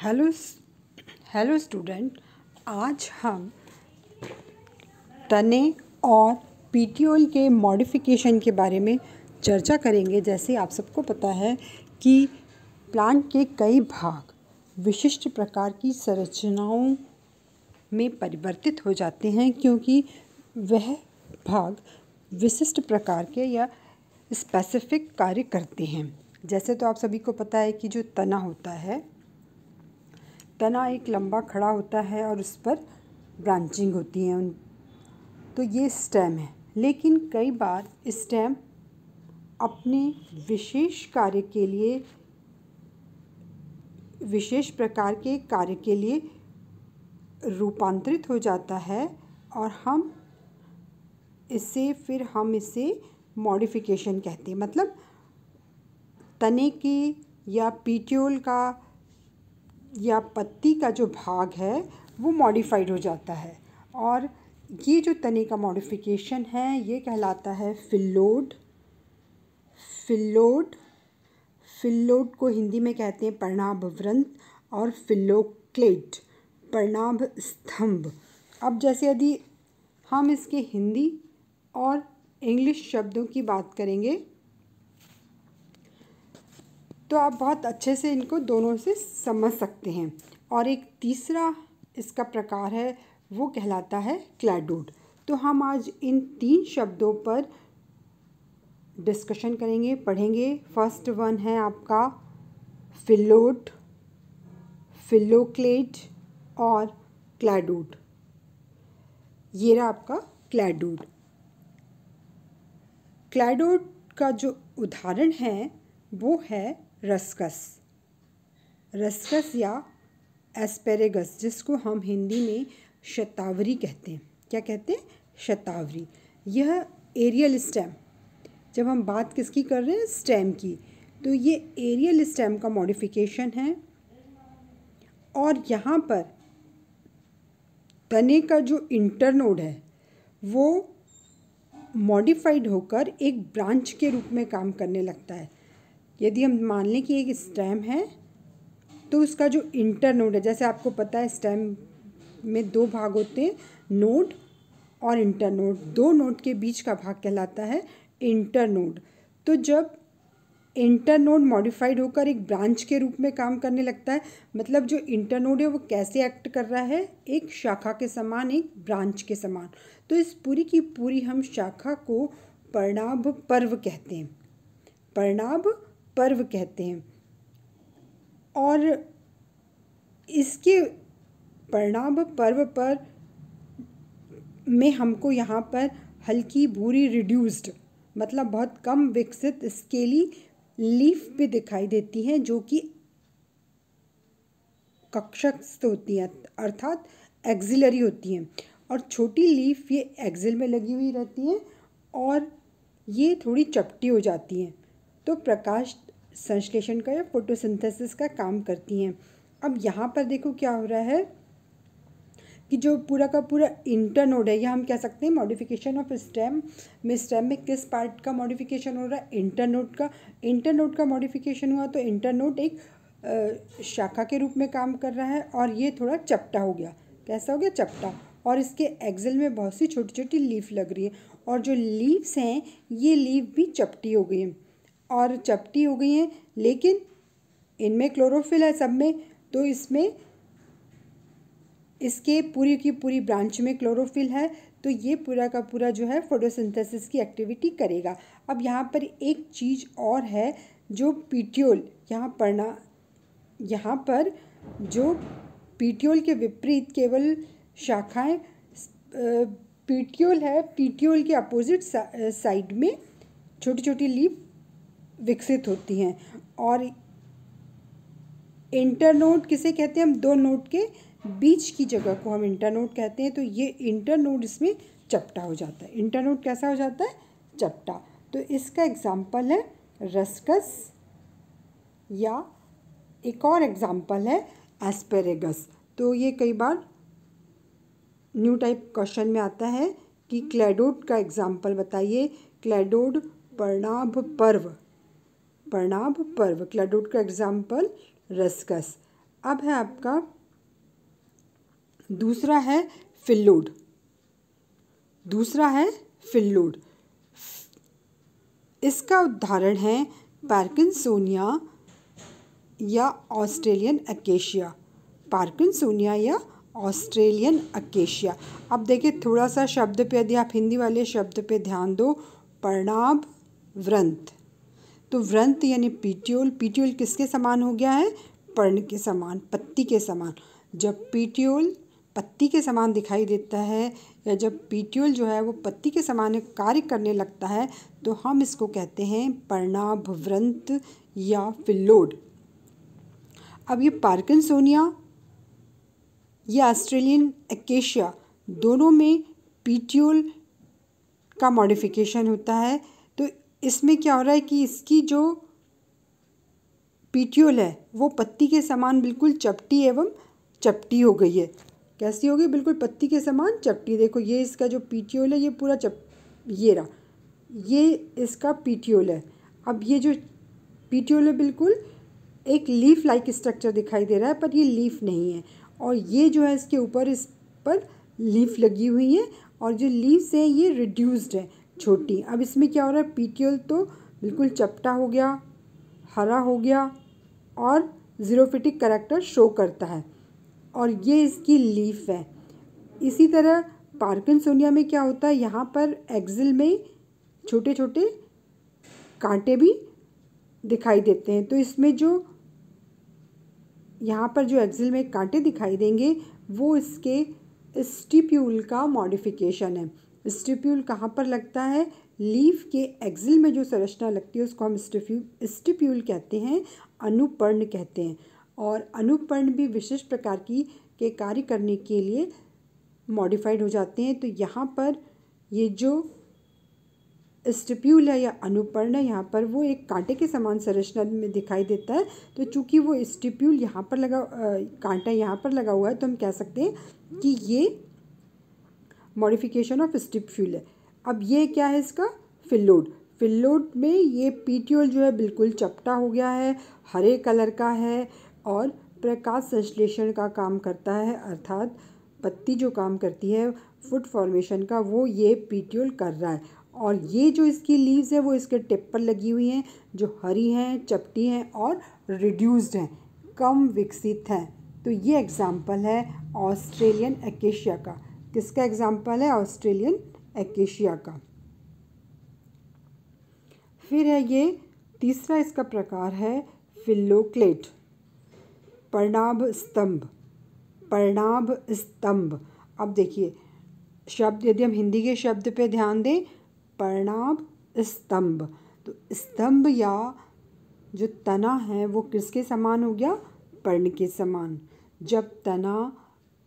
Hello hello student, आज हम तने और पीटियोल के मॉडिफिकेशन के बारे में चर्चा करेंगे। जैसे आप सबको पता है कि प्लांट के कई भाग विशिष्ट प्रकार की संरचनाओं में परिवर्तित हो जाते हैं, क्योंकि वह भाग विशिष्ट प्रकार के या स्पेसिफिक कार्य करते हैं। जैसे तो आप सभी को पता है कि जो तना होता है, तना एक लंबा खड़ा होता है और उस पर ब्रांचिंग होती है, तो ये स्टेम है। लेकिन कई बार स्टेम अपने विशेष कार्य के लिए, विशेष प्रकार के कार्य के लिए रूपांतरित हो जाता है और हम इसे मॉडिफिकेशन कहते हैं। मतलब तने की या पीटियोल का या पत्ती का जो भाग है वो मॉडिफाइड हो जाता है, और ये जो तने का मॉडिफिकेशन है ये कहलाता है फिल्लोड। फिल्लोड को हिंदी में कहते हैं पर्णाभ वृंत और फिल्लोक्लेट पर्णाभ स्तंभ। अब जैसे यदि हम इसके हिंदी और इंग्लिश शब्दों की बात करेंगे तो आप बहुत अच्छे से इनको दोनों से समझ सकते हैं। और एक तीसरा इसका प्रकार है वो कहलाता है क्लैडोड। तो हम आज इन तीन शब्दों पर डिस्कशन करेंगे, पढ़ेंगे। फर्स्ट वन है आपका फिल्लोड, फिल्लोक्लेट और क्लैडोड। ये रहा आपका क्लैडोड। क्लैडोड का जो उदाहरण है वो है रस्कस या एस्पेरेगस, जिसको हम हिंदी में शतावरी कहते हैं। क्या कहते हैं? शतावरी। यह एरियल स्टेम, जब हम बात किसकी कर रहे हैं? स्टेम की। तो ये एरियल स्टेम का मॉडिफिकेशन है, और यहाँ पर तने का जो इंटरनोड है वो मॉडिफाइड होकर एक ब्रांच के रूप में काम करने लगता है। यदि हम मान लें कि एक स्टेम है तो उसका जो इंटरनोड है, जैसे आपको पता है स्टेम में दो भाग होते हैं, नोड और इंटरनोड। दो नोड के बीच का भाग कहलाता है इंटरनोड। तो जब इंटरनोड मॉडिफाइड होकर एक ब्रांच के रूप में काम करने लगता है, मतलब जो इंटरनोड है वो कैसे एक्ट कर रहा है? एक शाखा के समान, एक ब्रांच के समान। तो इस पूरी की पूरी हम शाखा को पर्णाभ पर्व कहते हैं, पर्णाभ पर्व कहते हैं। और इसके पर्णाभ पर्व पर में हमको यहाँ पर हल्की भूरी रिड्यूस्ड, मतलब बहुत कम विकसित स्केली लीफ भी दिखाई देती हैं, जो कि कक्षस्थ होती हैं, अर्थात एक्सिलरी होती हैं। और छोटी लीफ ये एक्सिल में लगी हुई रहती हैं और ये थोड़ी चपटी हो जाती हैं, तो प्रकाश संश्लेषण का या फोटोसिंथेसिस का काम करती हैं। अब यहाँ पर देखो क्या हो रहा है कि जो पूरा का पूरा इंटरनोड है, या हम कह सकते हैं मॉडिफिकेशन ऑफ स्टेम में किस पार्ट का मॉडिफिकेशन हो रहा है? इंटरनोड का मॉडिफिकेशन हुआ। तो इंटरनोड एक शाखा के रूप में काम कर रहा है, और ये थोड़ा चपटा हो गया। कैसा हो गया? चपटा। और इसके एक्सिल में बहुत सी छोटी छोटी लीफ लग रही है, और जो लीव्स हैं ये लीफ भी चपटी हो गई हैं, और चपटी हो गई हैं, लेकिन इनमें क्लोरोफिल है सब में, तो इसमें इसके पूरी की पूरी ब्रांच में क्लोरोफिल है, तो ये पूरा का पूरा जो है फोटोसिंथेसिस की एक्टिविटी करेगा। अब यहाँ पर एक चीज़ और है, जो पीटियोल यहाँ पर जो पीटियोल के विपरीत केवल शाखाएं पीटियोल है, पीटियोल के अपोजिट साइड में छोटी छोटी लीफ विकसित होती हैं। और इंटरनोड किसे कहते हैं? हम दो नोड के बीच की जगह को हम इंटरनोड कहते हैं। तो ये इंटरनोड इसमें चपटा हो जाता है। इंटरनोड कैसा हो जाता है? चपटा। तो इसका एग्जाम्पल है रस्कस, या एक और एग्जाम्पल है एस्पेरेगस। तो ये कई बार न्यू टाइप क्वेश्चन में आता है कि क्लैडोड का एग्जाम्पल बताइए। क्लैडोड पर्णाभ पर्व, क्लैडोड का एग्जाम्पल रस्कस। अब है आपका दूसरा है फिल्लोड। दूसरा है फिल्लोड। इसका उदाहरण है पार्किंसोनिया या ऑस्ट्रेलियन अकेशिया। पार्किंसोनिया या ऑस्ट्रेलियन अकेशिया। अब देखिए थोड़ा सा शब्द पे, यदि आप हिंदी वाले शब्द पे ध्यान दो, पर्णाभ व्रंत। तो व्रंत यानी पीट्यूल। पीट्यूल किसके समान हो गया है? पर्ण के समान, पत्ती के समान। जब पीट्यूल पत्ती के समान दिखाई देता है या जब पीट्यूल जो है वो पत्ती के समान कार्य करने लगता है तो हम इसको कहते हैं पर्णाभ व्रंत या फिल्लोड। अब ये पार्किंसोनिया या ऑस्ट्रेलियन अकेशिया दोनों में पीट्यूल का मॉडिफिकेशन होता है। तो इसमें क्या हो रहा है कि इसकी जो पीट्यूल है वो पत्ती के समान बिल्कुल चपटी एवं चपटी हो गई है। कैसी हो गई? बिल्कुल पत्ती के समान चपटी। देखो ये इसका जो पीट्यूल है ये पूरा ये रहा, ये इसका पीट्यूल है। अब ये जो पीट्यूल है बिल्कुल एक लीफ लाइक स्ट्रक्चर दिखाई दे रहा है, पर ये लीफ नहीं है। और ये जो है इसके ऊपर, इस पर लीफ लगी हुई है और जो लीव्स हैं ये रिड्यूस्ड है, छोटी। अब इसमें क्या हो रहा है? पीट्यूल तो बिल्कुल चपटा हो गया, हरा हो गया और ज़ीरोफिटिक कैरेक्टर शो करता है, और ये इसकी लीफ है। इसी तरह पार्किंसोनिया में क्या होता है? यहाँ पर एक्सिल में छोटे छोटे कांटे भी दिखाई देते हैं। तो इसमें जो यहाँ पर जो एक्सिल में कांटे दिखाई देंगे वो इसके स्टिप्यूल का मॉडिफिकेशन है। स्टिप्यूल कहाँ पर लगता है? लीफ के एक्सिल में जो संरचना लगती है उसको हम स्टिप्यूल कहते हैं, अनुपर्ण कहते हैं। और अनुपर्ण भी विशिष्ट प्रकार के कार्य करने के लिए मॉडिफाइड हो जाते हैं। तो यहाँ पर ये जो स्टिप्यूल है या अनुपर्ण है, यहाँ पर वो एक कांटे के समान संरचना में दिखाई देता है। तो चूंकि वो स्टिप्यूल यहाँ पर लगा, कांटा यहाँ पर लगा हुआ है, तो हम कह सकते हैं कि ये मॉडिफिकेशन ऑफ स्टिप्यूल है। अब ये क्या है इसका? फिल्लोड। फिल्लोड में ये पीट्यूल जो है बिल्कुल चपटा हो गया है, हरे कलर का है और प्रकाश संश्लेषण का काम करता है, अर्थात पत्ती जो काम करती है फूड फॉर्मेशन का, वो ये पीट्यूल कर रहा है। और ये जो इसकी लीव्स है वो इसके टिप पर लगी हुई हैं, जो हरी हैं, चपटी हैं और रिड्यूस्ड हैं, कम विकसित हैं। तो ये एग्जाम्पल है ऑस्ट्रेलियन एकेशिया का। किसका एग्जाम्पल है? ऑस्ट्रेलियन एकेशिया का। फिर है ये तीसरा इसका प्रकार है फिल्लोक्लेट, पर्णाभ स्तंभ। पर्णाभ स्तंभ। अब देखिए शब्द, यदि हम हिंदी के शब्द पे ध्यान दें, पर्णाभ स्तंभ, तो स्तंभ या जो तना है वो किसके समान हो गया? पर्ण के समान। जब तना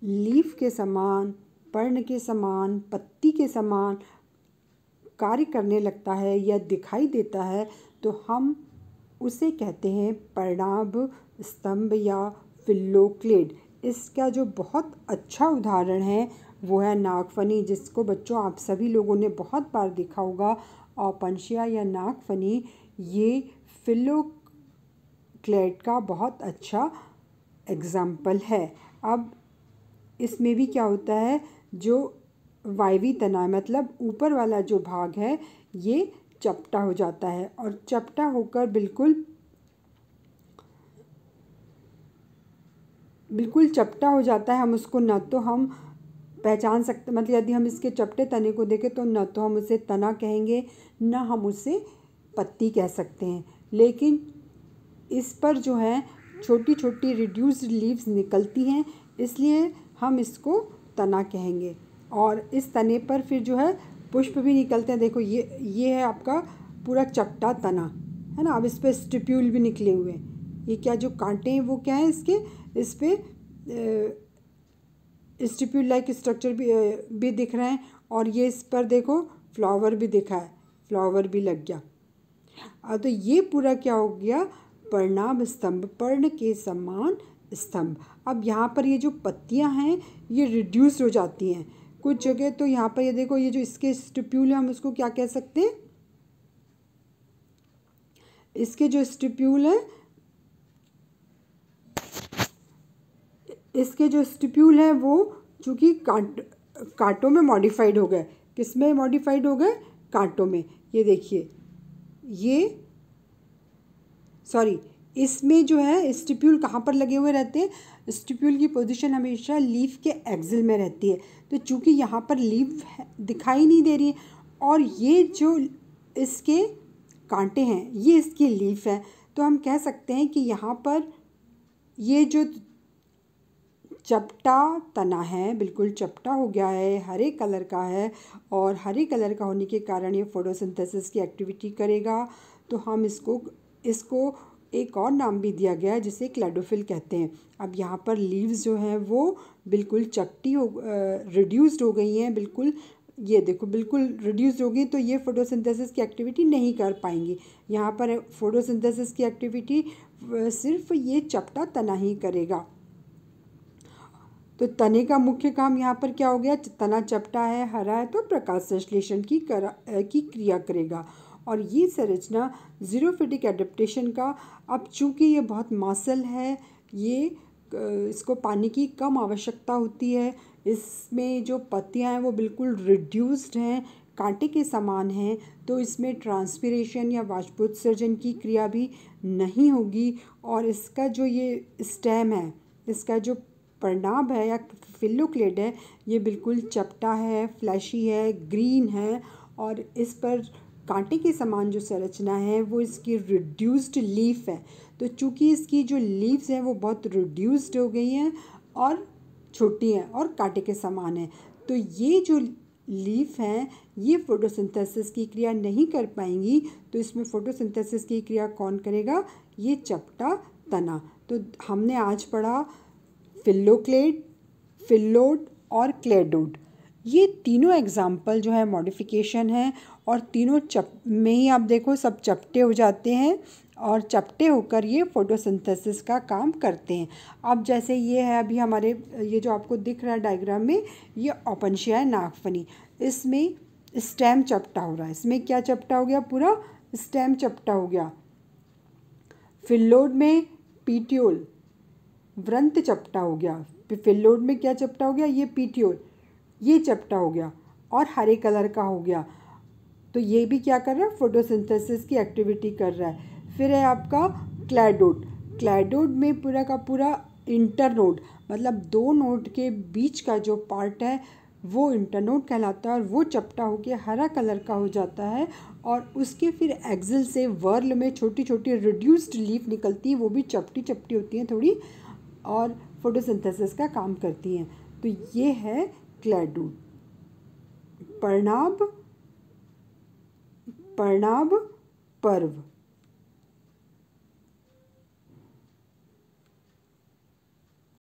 लीफ के समान, पर्ण के समान, पत्ती के समान कार्य करने लगता है या दिखाई देता है तो हम उसे कहते हैं पर्णाभ स्तंभ या फिल्लोक्लेट। इसका जो बहुत अच्छा उदाहरण है वो है नागफनी, जिसको बच्चों आप सभी लोगों ने बहुत बार देखा होगा। औपंशिया या नागफनी ये फिल्लोक्लेट का बहुत अच्छा एग्जाम्पल है। अब इसमें भी क्या होता है, जो वायवी तना मतलब ऊपर वाला जो भाग है ये चपटा हो जाता है और चपटा होकर बिल्कुल चपटा हो जाता है। हम उसको न तो हम पहचान सकते, मतलब यदि हम इसके चपटे तने को देखें तो न तो हम उसे तना कहेंगे न हम उसे पत्ती कह सकते हैं, लेकिन इस पर जो है छोटी छोटी रिड्यूस्ड लीव्स निकलती हैं, इसलिए हम इसको तना कहेंगे। और इस तने पर फिर जो है पुष्प भी निकलते हैं। देखो ये है आपका पूरा चपटा तना, है ना। अब इस पर स्टिप्यूल भी निकले हुए हैं। ये क्या जो कांटे हैं वो क्या है इसके, इस पर स्टिप्यूल लाइक स्ट्रक्चर भी दिख रहे हैं। और ये इस पर देखो फ्लावर भी दिखा है, फ्लावर भी लग गया। तो ये पूरा क्या हो गया? पर्णाभ स्तंभ, पर्ण के समान स्तंभ। अब यहाँ पर ये जो पत्तियाँ हैं ये रिड्यूस हो जाती हैं कुछ जगह। तो यहाँ पर ये देखो, ये जो इसके स्टिप्यूल है हम उसको क्या कह सकते हैं? इसके जो स्टिप्यूल है इसके जो स्टिप्यूल हैं वो चूँकि कांटों में मॉडिफाइड हो गए। किस में मॉडिफाइड हो गए? कांटों में। ये देखिए, ये सॉरी, इसमें जो है स्टिप्यूल कहाँ पर लगे हुए रहते हैं? स्टिप्यूल की पोजीशन हमेशा लीफ के एक्सिल में रहती है। तो चूँकि यहाँ पर लीफ दिखाई नहीं दे रही है और ये जो इसके कांटे हैं ये इसकी लीफ है, तो हम कह सकते हैं कि यहाँ पर ये जो चपटा तना है, बिल्कुल चपटा हो गया है, हरे कलर का है, और हरे कलर का होने के कारण ये फोटोसिंथेसिस की एक्टिविटी करेगा। तो हम इसको एक और नाम भी दिया गया है जिसे क्लेडोफिल कहते हैं। अब यहाँ पर लीव्स जो हैं वो बिल्कुल चपटी रिड्यूस्ड हो गई हैं, बिल्कुल ये देखो बिल्कुल रिड्यूस्ड हो गई, तो ये फोटोसिंथेसिस की एक्टिविटी नहीं कर पाएंगी। यहाँ पर फोटोसिंथेसिस की एक्टिविटी सिर्फ ये चपटा तना ही करेगा। तो तने का मुख्य काम यहाँ पर क्या हो गया? तना चपटा है, हरा है, तो प्रकाश संश्लेषण की क्रिया करेगा। और ये संरचना ज़ीरोफिटिक एडेप्टेशन का, अब चूँकि ये बहुत मासल है, ये इसको पानी की कम आवश्यकता होती है, इसमें जो पत्तियाँ हैं वो बिल्कुल रिड्यूस्ड हैं, कांटे के समान हैं, तो इसमें ट्रांसपिरेशन या वाष्पोत्सर्जन की क्रिया भी नहीं होगी। और इसका जो ये स्टेम है, इसका जो पर्णाभ है या फिल्लोक्लेड है, ये बिल्कुल चपटा है, फ्लैशी है, ग्रीन है, और इस पर कांटे के समान जो संरचना है वो इसकी रिड्यूस्ड लीफ है। तो चूँकि इसकी जो लीव्स हैं वो बहुत रिड्यूस्ड हो गई हैं और छोटी हैं और कांटे के समान हैं, तो ये जो लीफ हैं ये फोटोसिंथेसिस की क्रिया नहीं कर पाएंगी। तो इसमें फोटोसिंथेसिस की क्रिया कौन करेगा? ये चपटा तना। तो हमने आज पढ़ा फिल्लोक्लेड, फिल्लोड और क्लेडोड। ये तीनों एग्जाम्पल जो है मॉडिफिकेशन है, और तीनों में ही आप देखो सब चपटे हो जाते हैं और चपटे होकर ये फोटोसिंथेसिस का काम करते हैं। अब जैसे ये है अभी हमारे, ये जो आपको दिख रहा है डायग्राम में, ये ओपनशिया नागफनी, इसमें स्टेम चपटा हो रहा है। इसमें क्या चपटा हो गया? पूरा स्टेम चपटा हो गया। फिल्लोड में पीटियोल, व्रंत चपटा हो गया। फिल्लोड में क्या चपटा हो गया? ये पीटियोल, ये चपटा हो गया और हरे कलर का हो गया। तो ये भी क्या कर रहा है? फोटोसिंथेसिस की एक्टिविटी कर रहा है। फिर है आपका क्लैडोड। क्लैडोड में पूरा का पूरा इंटरनोड, मतलब दो नोड के बीच का जो पार्ट है वो इंटरनोड कहलाता है, और वो चपटा होकर हरा कलर का हो जाता है, और उसके फिर एक्सिल से वर्ल में छोटी छोटी रिड्यूस्ड लीफ निकलती है, वो भी चपटी चपटी होती हैं थोड़ी, और फोटोसिंथेसिस का काम करती हैं। तो ये है क्लैडोड। पर्णाभ पर्व